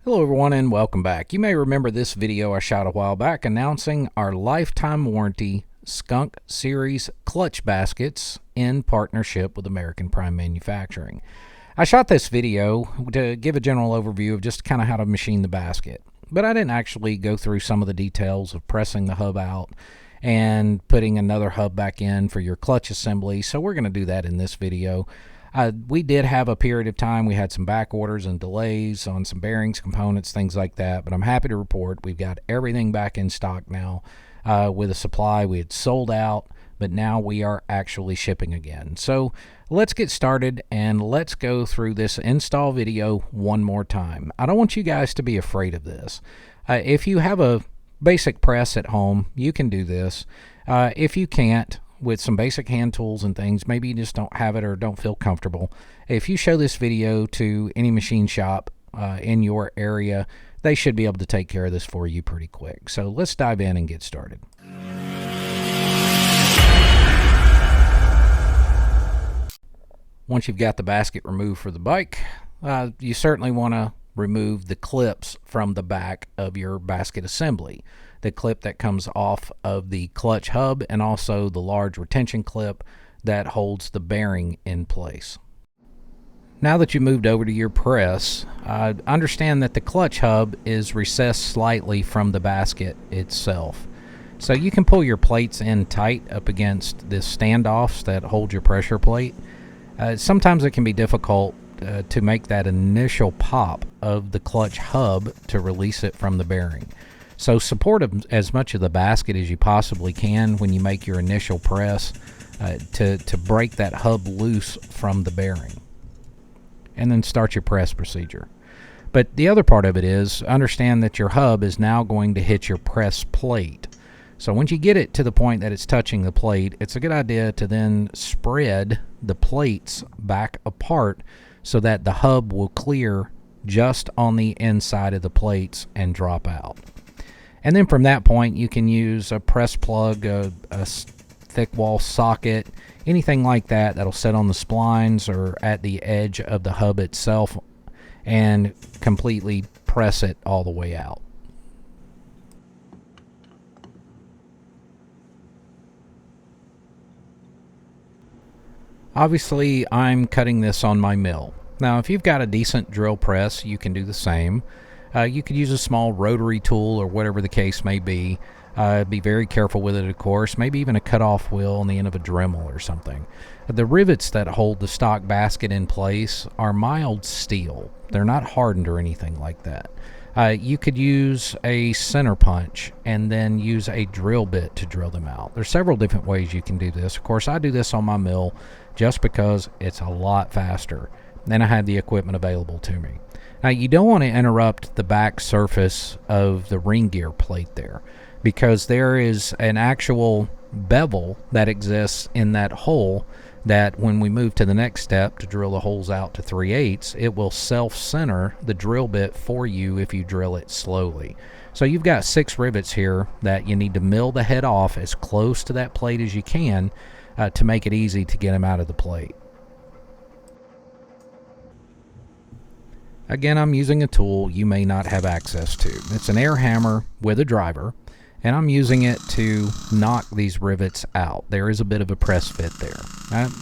Hello everyone and welcome back. You may remember this video I shot a while back announcing our lifetime warranty Skunk Series Clutch Baskets in partnership with American Prime Manufacturing. I shot this video to give a general overview of just kind of how to machine the basket, but I didn't actually go through some of the details of pressing the hub out and putting another hub back in for your clutch assembly, so we're going to do that in this video. We did have a period of time, we had some back orders and delays on some bearings, components, things like that, but I'm happy to report we've got everything back in stock now. With a supply we had sold out, but now we are actually shipping again. So let's get started and let's go through this install video one more time. I don't want you guys to be afraid of this. If you have a basic press at home, you can do this. If you can't, with some basic hand tools and things, maybe you just don't have it or don't feel comfortable, if you show this video to any machine shop in your area, they should be able to take care of this for you pretty quick. So let's dive in and get started. Once you've got the basket removed for the bike, you certainly want to remove the clips from the back of your basket assembly. The clip that comes off of the clutch hub and also the large retention clip that holds the bearing in place. Now that you moved over to your press, understand that the clutch hub is recessed slightly from the basket itself. So you can pull your plates in tight up against the standoffs that hold your pressure plate. Sometimes it can be difficult to make that initial pop of the clutch hub to release it from the bearing. So support as much of the basket as you possibly can when you make your initial press to break that hub loose from the bearing. And then start your press procedure. But the other part of it is understand that your hub is now going to hit your press plate. So once you get it to the point that it's touching the plate, it's a good idea to then spread the plates back apart so that the hub will clear just on the inside of the plates and drop out. And then from that point, you can use a press plug, a thick wall socket, anything like that that'll sit on the splines or at the edge of the hub itself and completely press it all the way out. Obviously, I'm cutting this on my mill. Now, if you've got a decent drill press, you can do the same. You could use a small rotary tool or whatever the case may be. Be very careful with it, of course. Maybe even a cutoff wheel on the end of a Dremel or something. The rivets that hold the stock basket in place are mild steel. They're not hardened or anything like that. You could use a center punch and then use a drill bit to drill them out. There's several different ways you can do this. Of course, I do this on my mill just because it's a lot faster and I have the equipment available to me. Now, you don't want to interrupt the back surface of the ring gear plate there because there is an actual bevel that exists in that hole that when we move to the next step to drill the holes out to 3/8, it will self-center the drill bit for you if you drill it slowly. So you've got 6 rivets here that you need to mill the head off as close to that plate as you can to make it easy to get them out of the plate. Again, I'm using a tool you may not have access to. It's an air hammer with a driver, and I'm using it to knock these rivets out. There is a bit of a press fit there.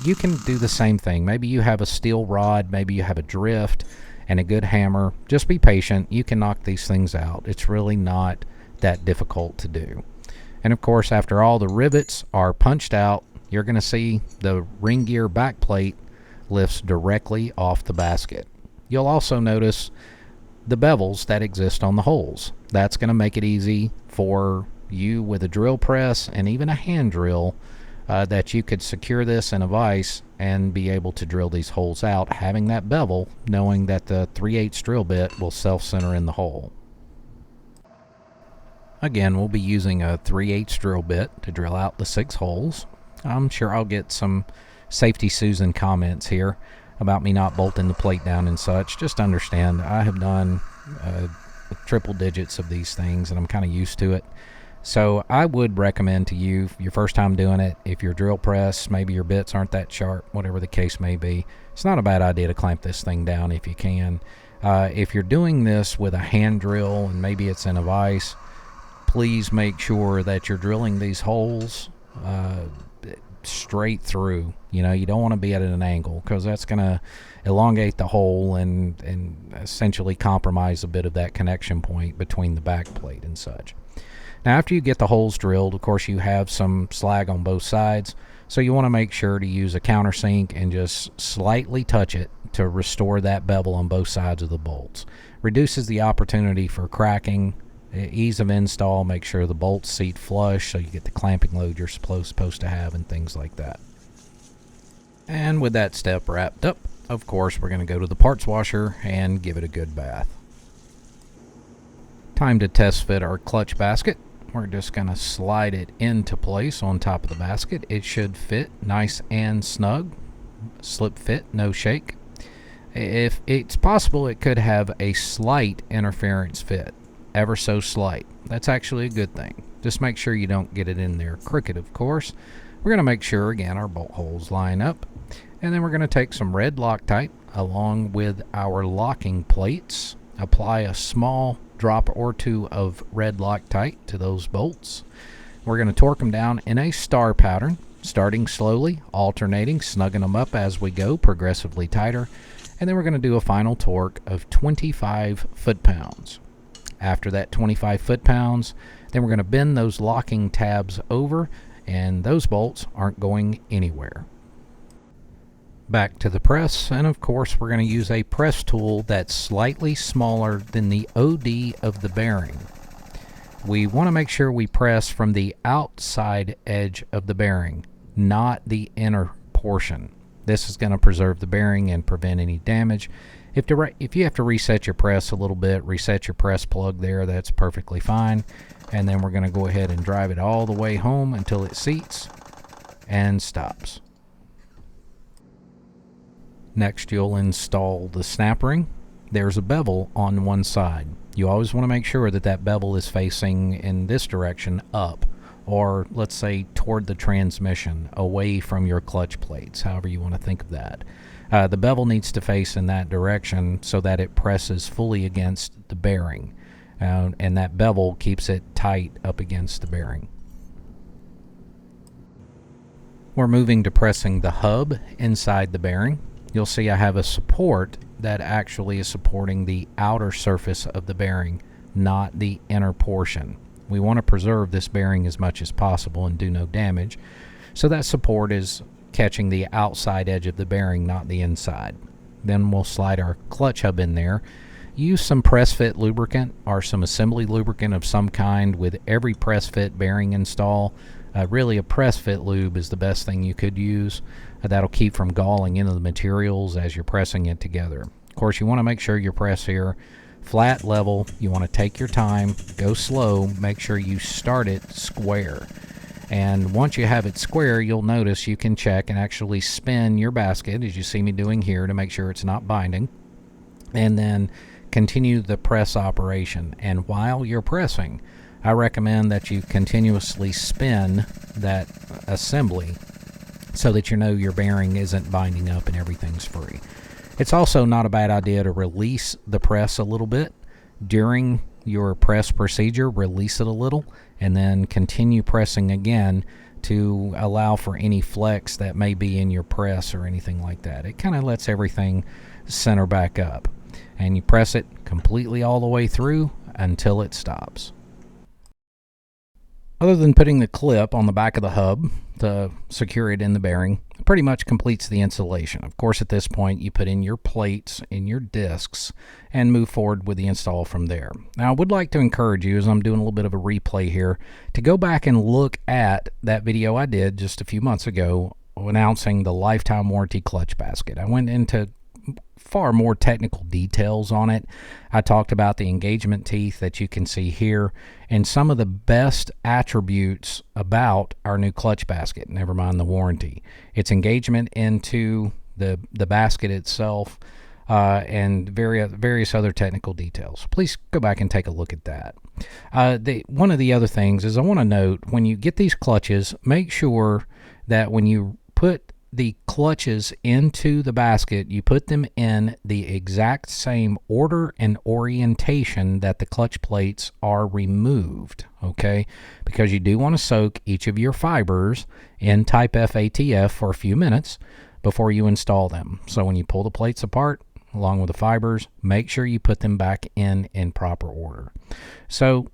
You can do the same thing. Maybe you have a steel rod, maybe you have a drift and a good hammer. Just be patient. You can knock these things out. It's really not that difficult to do. And of course, after all the rivets are punched out, you're going to see the ring gear back plate lifts directly off the basket. You'll also notice the bevels that exist on the holes. That's going to make it easy for you with a drill press and even a hand drill that you could secure this in a vise and be able to drill these holes out, having that bevel, knowing that the 3/8 drill bit will self-center in the hole. Again, we'll be using a 3/8 drill bit to drill out the 6 holes. I'm sure I'll get some Safety Susan comments here about me not bolting the plate down and such. Just understand, I have done triple digits of these things and I'm kind of used to it. So I would recommend to you, your first time doing it, if your drill press, maybe your bits aren't that sharp, whatever the case may be, it's not a bad idea to clamp this thing down if you can. If you're doing this with a hand drill and maybe it's in a vise, please make sure that you're drilling these holes straight through. You know, you don't want to be at an angle, because that's going to elongate the hole and essentially compromise a bit of that connection point between the back plate and such. Now, after you get the holes drilled, of course, you have some slag on both sides, so you want to make sure to use a countersink and just slightly touch it to restore that bevel on both sides of the bolts. Reduces the opportunity for cracking. Ease of install, make sure the bolts seat flush so you get the clamping load you're supposed to have and things like that. And with that step wrapped up, of course, we're going to go to the parts washer and give it a good bath. Time to test fit our clutch basket. We're just going to slide it into place on top of the basket. It should fit nice and snug. Slip fit, no shake. If it's possible, it could have a slight interference fit. Ever so slight. That's actually a good thing. Just make sure you don't get it in there crooked, of course. We're going to make sure, again, our bolt holes line up. And then we're going to take some red Loctite along with our locking plates. Apply a small drop or two of red Loctite to those bolts. We're going to torque them down in a star pattern, starting slowly, alternating, snugging them up as we go, progressively tighter. And then we're going to do a final torque of 25 foot-pounds. After that 25 foot-pounds, then we're going to bend those locking tabs over, and those bolts aren't going anywhere. Back to the press, and of course we're going to use a press tool that's slightly smaller than the OD of the bearing. We want to make sure we press from the outside edge of the bearing, not the inner portion. This is going to preserve the bearing and prevent any damage. If you have to reset your press a little bit, reset your press plug there, that's perfectly fine. And then we're going to go ahead and drive it all the way home until it seats and stops. Next, you'll install the snap ring. There's a bevel on one side. You always want to make sure that that bevel is facing in this direction up, or let's say toward the transmission, away from your clutch plates, however you want to think of that. The bevel needs to face in that direction so that it presses fully against the bearing, and that bevel keeps it tight up against the bearing. We're moving to pressing the hub inside the bearing. You'll see I have a support that actually is supporting the outer surface of the bearing, not the inner portion. We want to preserve this bearing as much as possible and do no damage, so that support is catching the outside edge of the bearing, not the inside. Then we'll slide our clutch hub in there. Use some press fit lubricant or some assembly lubricant of some kind with every press fit bearing install. Really, a press fit lube is the best thing you could use. That'll keep from galling into the materials as you're pressing it together. Of course, you want to make sure your press here flat, level. You want to take your time, go slow, make sure you start it square. And once you have it square, you'll notice you can check and actually spin your basket, as you see me doing here, to make sure it's not binding. And then continue the press operation. And while you're pressing, I recommend that you continuously spin that assembly so that you know your bearing isn't binding up and everything's free. It's also not a bad idea to release the press a little bit during your press procedure. Release it a little and then continue pressing again to allow for any flex that may be in your press or anything like that. It kind of lets everything center back up, and you press it completely all the way through until it stops. Other than putting the clip on the back of the hub to secure it in the bearing, it pretty much completes the installation. Of course, at this point, you put in your plates in your discs and move forward with the install from there. Now, I would like to encourage you, as I'm doing a little bit of a replay here, to go back and look at that video I did just a few months ago announcing the lifetime warranty clutch basket. I went into far more technical details on it. I talked about the engagement teeth that you can see here and some of the best attributes about our new clutch basket, never mind the warranty. Its engagement into the basket itself, and various other technical details. Please go back and take a look at that. One of the other things is I want to note, when you get these clutches, make sure that when you put the clutches into the basket, you put them in the exact same order and orientation that the clutch plates are removed, okay? Because you do want to soak each of your fibers in type FATF for a few minutes before you install them. So when you pull the plates apart, along with the fibers, make sure you put them back in proper order. So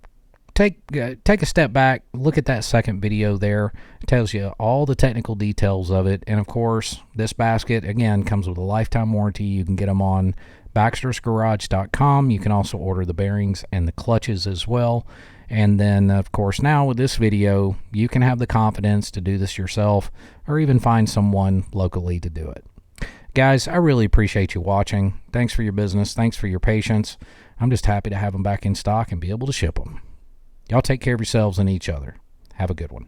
take a step back, look at that second video there. It tells you all the technical details of it. And of course, this basket, again, comes with a lifetime warranty. You can get them on baxtersgarage.com. You can also order the bearings and the clutches as well. And then, of course, now with this video, you can have the confidence to do this yourself or even find someone locally to do it. Guys, I really appreciate you watching. Thanks for your business. Thanks for your patience. I'm just happy to have them back in stock and be able to ship them. Y'all take care of yourselves and each other. Have a good one.